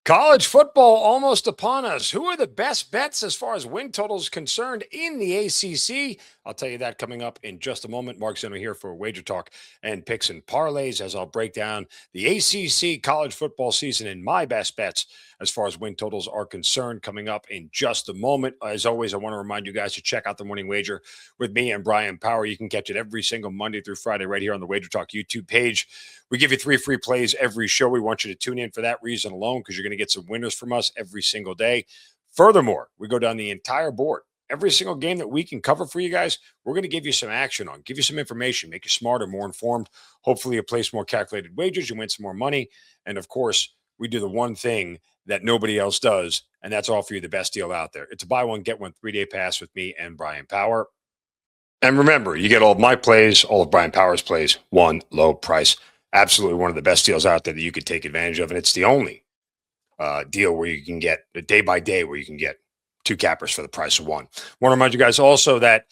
College football almost upon us. Who are the best bets as far as win totals concerned in the ACC? I'll tell you that coming up in just a moment. Mark Zeno here for Wager Talk and picks and parlays as I'll break down the ACC college football season and my best bets as far as win totals are concerned coming up in just a moment. As always, I want to remind you guys to check out the Morning Wager with me and Brian Power. You can catch it every single Monday through Friday right here on the Wager Talk YouTube page. We give you 3 free plays every show. We want you to tune in for that reason alone because you're going to get some winners from us every single day. Furthermore, we go down the entire board. Every single game that we can cover for you guys, we're going to give you some action on, give you some information, make you smarter, more informed. Hopefully, you place more calculated wagers, you win some more money. And of course, we do the one thing that nobody else does, and that's offer you the best deal out there. It's a buy one, get one 3-day pass with me and Brian Power. And remember, you get all of my plays, all of Brian Power's plays, one low price. Absolutely one of the best deals out there that you could take advantage of. And it's the only deal where you can get a day by day where you can get 2 cappers for the price of 1. Want to remind you guys also that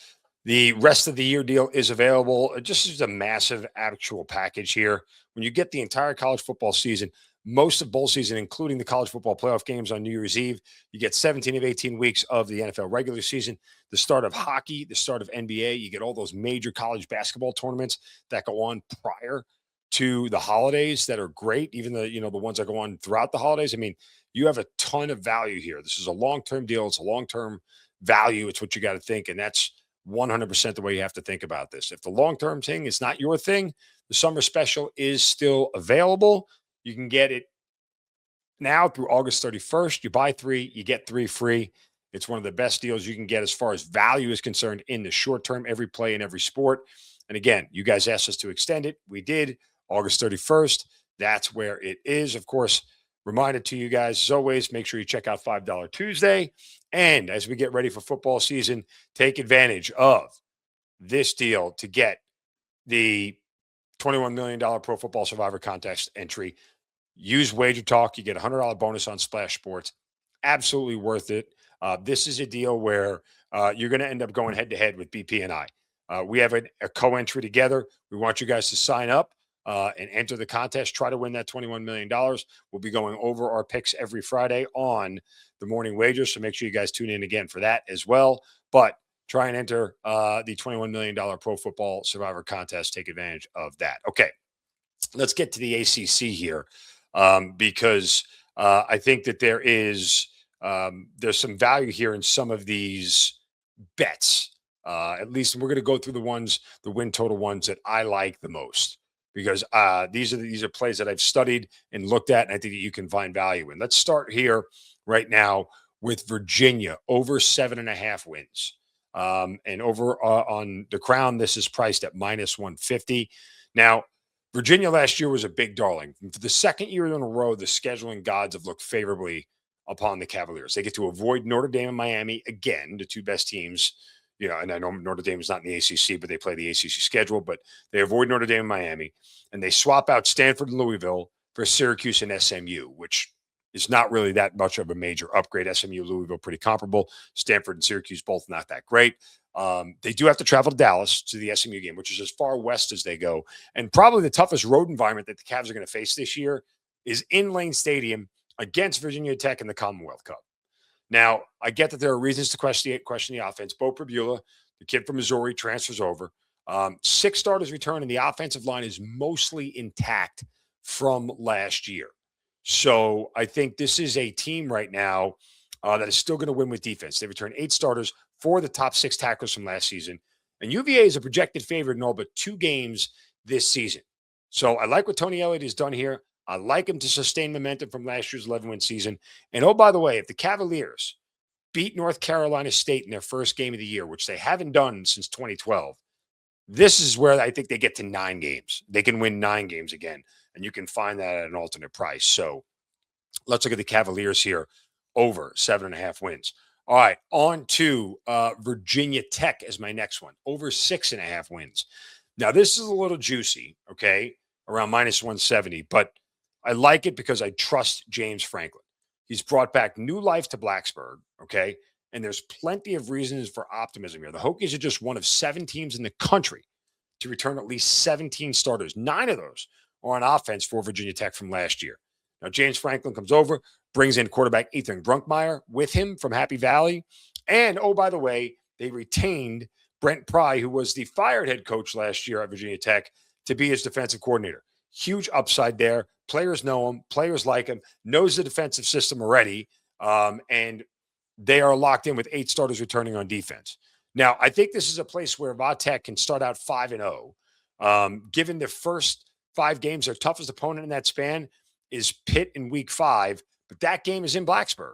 the rest of the year deal is available. Just as a massive actual package here. When you get the entire college football season, most of bowl season, including the college football playoff games on New Year's Eve, you get 17 of 18 weeks of the NFL regular season, the start of hockey, the start of NBA. You get all those major college basketball tournaments that go on prior to the holidays that are great, even the ones that go on throughout the holidays. I mean, you have a ton of value here. This is a long-term deal. It's a long-term value. It's what you got to think, and that's 100% the way you have to think about this. If the long-term thing is not your thing, the summer special is still available. You can get it now through August 31st. You buy 3, you get 3 free. It's one of the best deals you can get as far as value is concerned in the short term, every play in every sport. And again, you guys asked us to extend it. We did. August 31st. That's where it is. Of course, reminded to you guys, as always, make sure you check out $5 Tuesday. And as we get ready for football season, take advantage of this deal to get the $21 million Pro Football Survivor Contest entry. Use Wager Talk. You get a $100 bonus on Splash Sports. Absolutely worth it. This is a deal where you're going to end up going head-to-head with BP and I. We have a co-entry together. We want you guys to sign up and enter the contest. Try to win that $21 million. We'll be going over our picks every Friday on the Morning Wager, so make sure you guys tune in again for that as well. But try and enter the $21 million Pro Football Survivor Contest. Take advantage of that. Okay, let's get to the ACC here because I think that there's some value here in some of these bets. At least we're going to go through the win total ones that I like the most because these are plays that I've studied and looked at, and I think that you can find value in. Let's start here right now with Virginia over 7.5 wins. And over on the Crown, this is priced at -150. Now, Virginia last year was a big darling. For the second year in a row, the scheduling gods have looked favorably upon the Cavaliers. They get to avoid Notre Dame and Miami again, the 2 best teams. And I know Notre Dame is not in the ACC, but they play the ACC schedule. But they avoid Notre Dame and Miami, and they swap out Stanford and Louisville for Syracuse and SMU, which is not really that much of a major upgrade. SMU, Louisville, pretty comparable. Stanford and Syracuse, both not that great. They do have to travel to Dallas to the SMU game, which is as far west as they go. And probably the toughest road environment that the Cavs are going to face this year is in Lane Stadium against Virginia Tech in the Commonwealth Cup. Now, I get that there are reasons to question the offense. Bo Prabula, the kid from Missouri, transfers over. 6 starters return, and the offensive line is mostly intact from last year. So I think this is a team right now that is still going to win with defense. They return 8 starters, 4 of the top 6 tacklers from last season. And UVA is a projected favorite in all but 2 games this season. So I like what Tony Elliott has done here. I like him to sustain momentum from last year's 11-win season. And oh, by the way, if the Cavaliers beat North Carolina State in their first game of the year, which they haven't done since 2012, this is where I think they get to 9 games. They can win 9 games again, and you can find that at an alternate price. So let's look at the Cavaliers here, over 7.5 wins. All right, on to Virginia Tech as my next one, over 6.5 wins. Now, this is a little juicy, okay, around -170, but I like it because I trust James Franklin. He's brought back new life to Blacksburg, okay? And there's plenty of reasons for optimism here. The Hokies are just one of 7 teams in the country to return at least 17 starters. 9 of those are on offense for Virginia Tech from last year. Now, James Franklin comes over, brings in quarterback Ethan Grunkmeyer with him from Happy Valley. And, oh, by the way, they retained Brent Pry, who was the fired head coach last year at Virginia Tech, to be his defensive coordinator. Huge upside there. Players know him. Players like him. Knows the defensive system already. And they are locked in with 8 starters returning on defense. Now, I think this is a place where Vatech can start out 5-0. Given the first 5 games, their toughest opponent in that span is Pitt in week 5, but that game is in Blacksburg.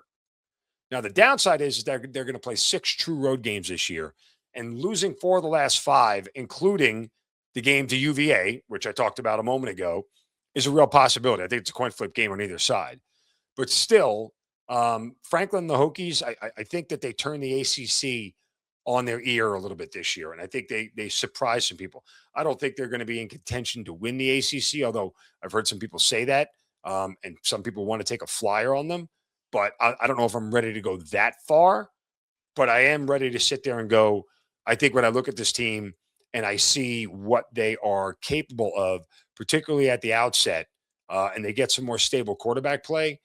Now, the downside is they're going to play 6 true road games this year, and losing 4 of the last 5, including the game to UVA, which I talked about a moment ago, is a real possibility. I think it's a coin flip game on either side. But still, Franklin, the Hokies, I think that they turned the ACC on their ear a little bit this year, and I think they surprised some people. I don't think they're going to be in contention to win the ACC, although I've heard some people say that, and some people want to take a flyer on them. But I don't know if I'm ready to go that far, but I am ready to sit there and go, I think when I look at this team and I see what they are capable of, particularly at the outset, and they get some more stable quarterback play,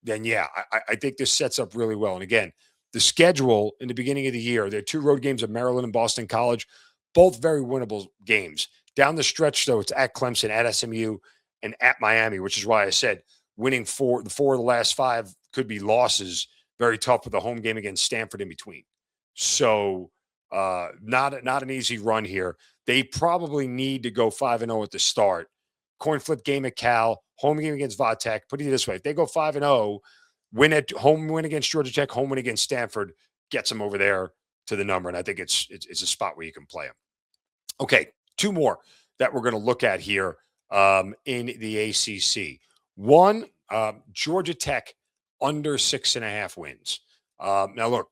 then yeah, I think this sets up really well. And again, the schedule in the beginning of the year, there are 2 road games at Maryland and Boston College, both very winnable games. Down the stretch, though, it's at Clemson, at SMU, and at Miami, which is why I said winning 4 of the last 5 could be losses. Very tough with a home game against Stanford in between. So not an easy run here. They probably need to go 5-0 at the start. Coin flip game at Cal, home game against Vatech. Put it this way: if they go 5-0, win at home, win against Georgia Tech, home win against Stanford, gets them over there to the number. And I think it's a spot where you can play them. Okay, 2 more that we're going to look at here in the ACC. One, Georgia Tech under 6.5 wins. Now, look,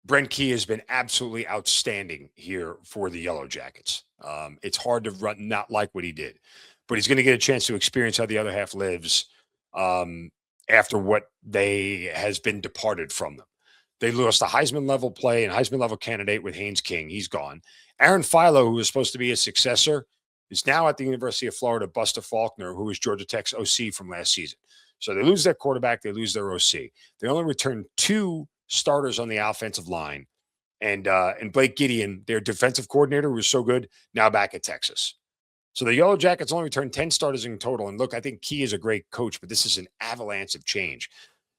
Brent Key has been absolutely outstanding here for the Yellow Jackets. It's hard to not like what he did, but he's going to get a chance to experience how the other half lives after what has been departed from them. They lost a Heisman level play and Heisman level candidate with Haynes King. He's gone. Aaron Philo, who was supposed to be his successor, is now at the University of Florida. Buster Faulkner, who was Georgia Tech's OC from last season. So they lose their quarterback, they lose their OC. They only return 2 starters on the offensive line, and Blake Gideon, their defensive coordinator, who was so good, now back at Texas. So the Yellow Jackets only returned 10 starters in total. And look, I think Key is a great coach, but this is an avalanche of change.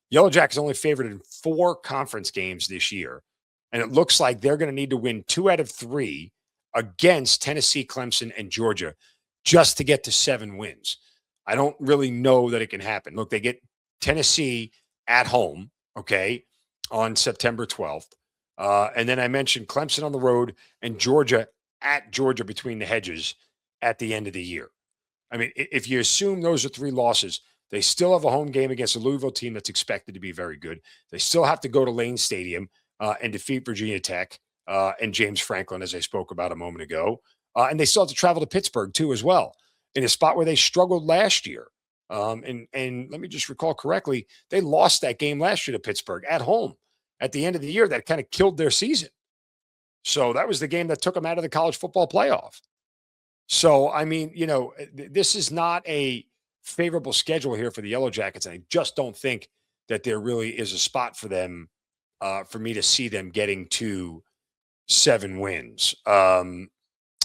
Yellow Jackets only favored in 4 conference games this year, and it looks like they're going to need to win 2 out of 3 against Tennessee, Clemson, and Georgia just to get to 7 wins. I don't really know that it can happen. Look, they get Tennessee at home, okay, on September 12th. And then I mentioned Clemson on the road and Georgia at Georgia between the hedges at the end of the year. I mean, if you assume those are 3 losses, they still have a home game against a Louisville team that's expected to be very good. They still have to go to Lane Stadium and defeat Virginia Tech and James Franklin, as I spoke about a moment ago. And they still have to travel to Pittsburgh, too, as well, in a spot where they struggled last year. And let me just recall correctly, they lost that game last year to Pittsburgh at home at the end of the year. That kind of killed their season. So that was the game that took them out of the college football playoff. So, I mean, this is not a favorable schedule here for the Yellow Jackets. And I just don't think that there really is a spot for them, for me to see them getting to 7 wins. And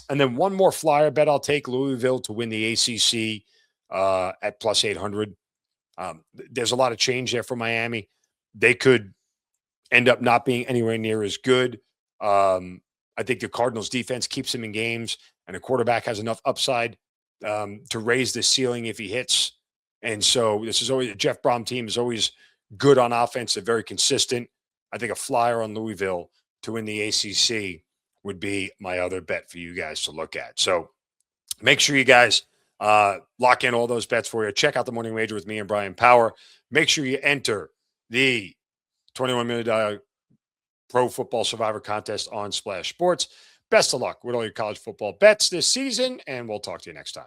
then one more flyer bet I'll take: Louisville to win the ACC at plus 800. There's a lot of change there for Miami. They could end up not being anywhere near as good. I think the Cardinals defense keeps them in games, and a quarterback has enough upside to raise the ceiling if he hits. And so this is always a Jeff Brom team is always good on offense. They're very consistent. I think a flyer on Louisville to win the ACC would be my other bet for you guys to look at. So make sure you guys lock in all those bets for you. Check out the Morning Wager with me and Brian Power. Make sure you enter the $21 million Pro Football Survivor Contest on Splash Sports. Best of luck with all your college football bets this season, and we'll talk to you next time.